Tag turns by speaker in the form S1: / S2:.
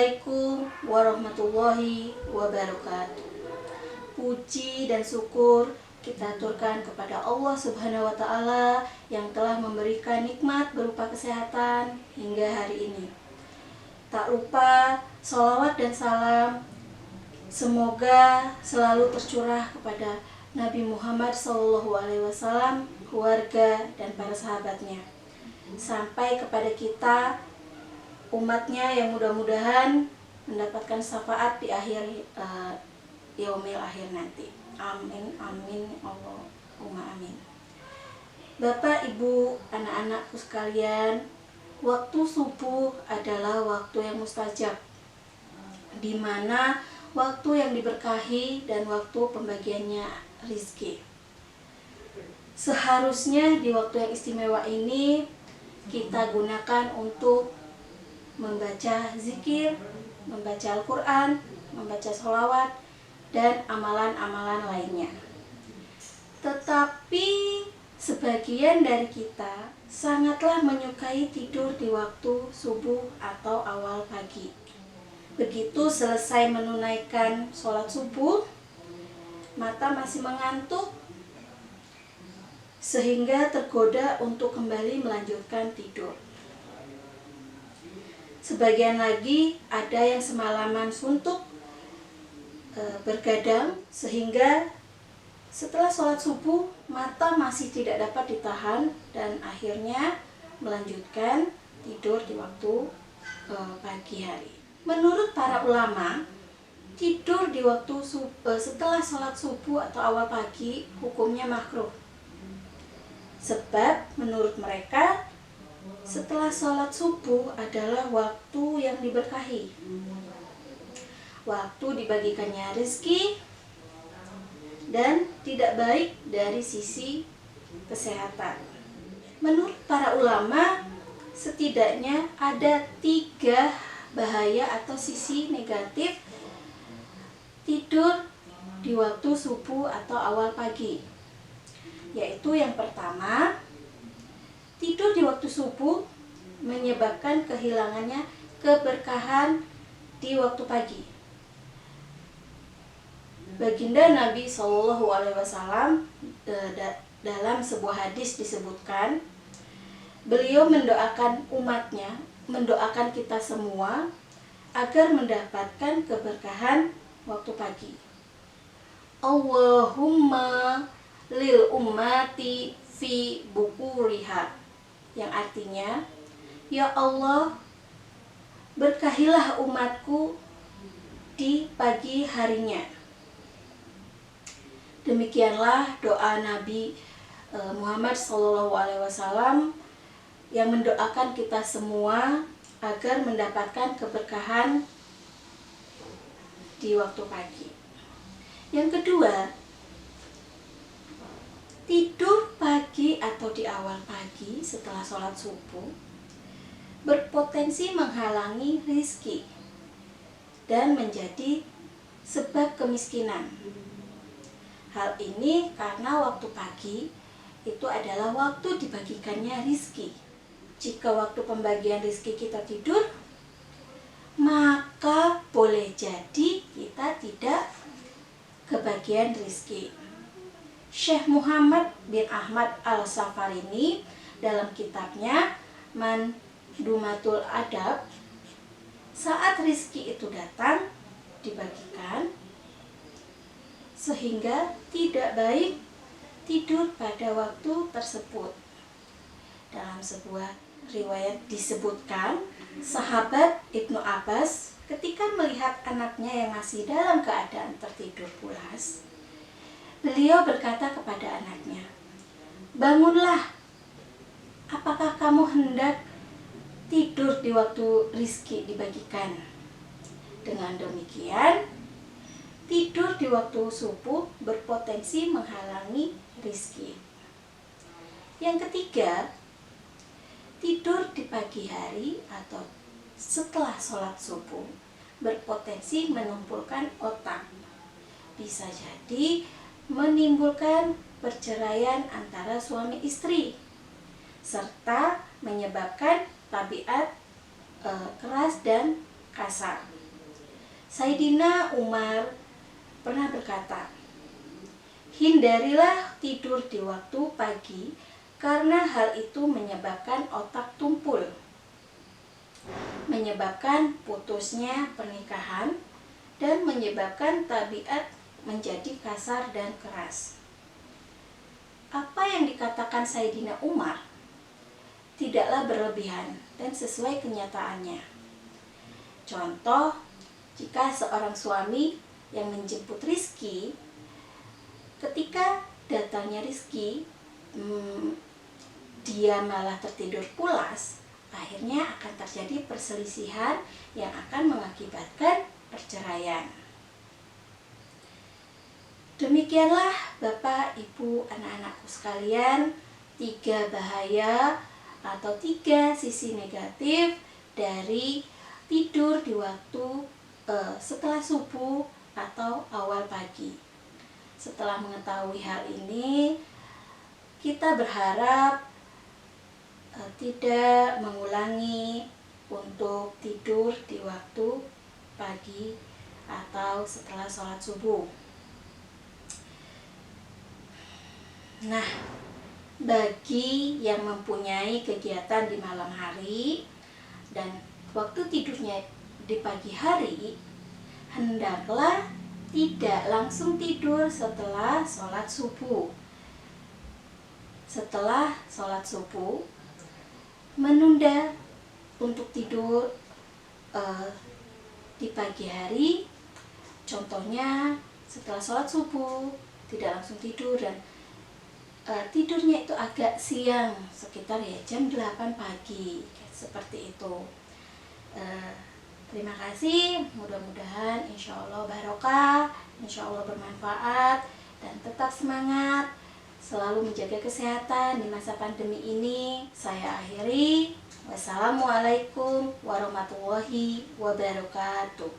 S1: Assalamualaikum warahmatullahi wabarakatuh. Puji dan syukur kita aturkan kepada Allah Subhanahu wa Ta'ala yang telah memberikan nikmat berupa kesehatan hingga hari ini. Tak lupa sholawat dan salam semoga selalu tercurah kepada Nabi Muhammad SAW, keluarga dan para sahabatnya, sampai kepada kita umatnya yang mudah-mudahan mendapatkan syafaat di akhir yaumil akhir nanti. Amin amin Allahumma amin. Bapak, Ibu, anak-anakku sekalian, waktu subuh adalah waktu yang mustajab, di mana waktu yang diberkahi dan waktu pembagiannya rizki. Seharusnya di waktu yang istimewa ini kita gunakan untuk membaca zikir, membaca Al-Quran, membaca sholawat, dan amalan-amalan lainnya. Tetapi sebagian dari kita sangatlah menyukai tidur di waktu subuh atau awal pagi. Begitu selesai menunaikan sholat subuh, mata masih mengantuk, sehingga tergoda untuk kembali melanjutkan tidur. Sebagian lagi ada yang semalaman suntuk bergadang, sehingga setelah sholat subuh mata masih tidak dapat ditahan dan akhirnya melanjutkan tidur di waktu pagi hari. Menurut para ulama, tidur di waktu setelah sholat subuh atau awal pagi hukumnya makruh. Sebab menurut mereka setelah sholat subuh adalah waktu yang diberkahi, waktu dibagikannya rezeki, dan tidak baik dari sisi kesehatan. Menurut para ulama, setidaknya ada 3 bahaya atau sisi negatif tidur di waktu subuh atau awal pagi. Yaitu yang pertama, tidur di waktu subuh menyebabkan kehilangannya keberkahan di waktu pagi. Baginda Nabi SAW dalam sebuah hadis disebutkan, beliau mendoakan umatnya, mendoakan kita semua agar mendapatkan keberkahan waktu pagi. Allahumma lil ummati fi bukuriha, yang artinya, ya Allah, berkahilah umatku di pagi harinya. Demikianlah doa Nabi Muhammad SAW yang mendoakan kita semua agar mendapatkan keberkahan di waktu pagi. Yang kedua, tidur pagi atau di awal pagi setelah sholat subuh berpotensi menghalangi rizki dan menjadi sebab kemiskinan. Hal ini karena waktu pagi itu adalah waktu dibagikannya rizki. Jika waktu pembagian rizki kita tidur, maka boleh jadi kita tidak kebagian rizki. Syekh Muhammad bin Ahmad Al-Safarini dalam kitabnya Mandumatul Adab, saat rizki itu datang dibagikan, sehingga tidak baik tidur pada waktu tersebut. Dalam sebuah riwayat disebutkan, sahabat Ibnu Abbas ketika melihat anaknya yang masih dalam keadaan tertidur pulas, beliau berkata kepada anaknya, "Bangunlah, apakah kamu hendak tidur di waktu rizki dibagikan?" Dengan demikian, tidur di waktu subuh berpotensi menghalangi rizki. Yang ketiga, tidur di pagi hari atau setelah sholat subuh berpotensi menumpulkan otak. Bisa jadi menimbulkan perceraian antara suami istri, serta menyebabkan tabiat keras dan kasar. Sayyidina Umar pernah berkata, "Hindarilah tidur di waktu pagi karena hal itu menyebabkan otak tumpul, menyebabkan putusnya pernikahan, dan menyebabkan tabiat menjadi kasar dan keras." Apa yang dikatakan Sayyidina Umar tidaklah berlebihan dan sesuai kenyataannya. Contoh, jika seorang suami yang menjemput rizki, ketika datangnya rizki, dia malah tertidur pulas, akhirnya akan terjadi perselisihan yang akan mengakibatkan perceraian. Demikianlah Bapak, Ibu, anak-anakku sekalian, 3 bahaya atau 3 sisi negatif dari tidur di waktu setelah subuh atau awal pagi. Setelah mengetahui hal ini, kita berharap tidak mengulangi untuk tidur di waktu pagi atau setelah sholat subuh. Nah, bagi yang mempunyai kegiatan di malam hari dan waktu tidurnya di pagi hari, hendaklah tidak langsung tidur setelah sholat subuh. Setelah sholat subuh, menunda untuk tidur di pagi hari. Contohnya, setelah sholat subuh tidak langsung tidur dan tidurnya itu agak siang, sekitar jam 8 pagi, seperti itu. Terima kasih, mudah-mudahan insya Allah barokah, insya Allah bermanfaat, dan tetap semangat, selalu menjaga kesehatan di masa pandemi ini. Saya akhiri, wassalamualaikum warahmatullahi wabarakatuh.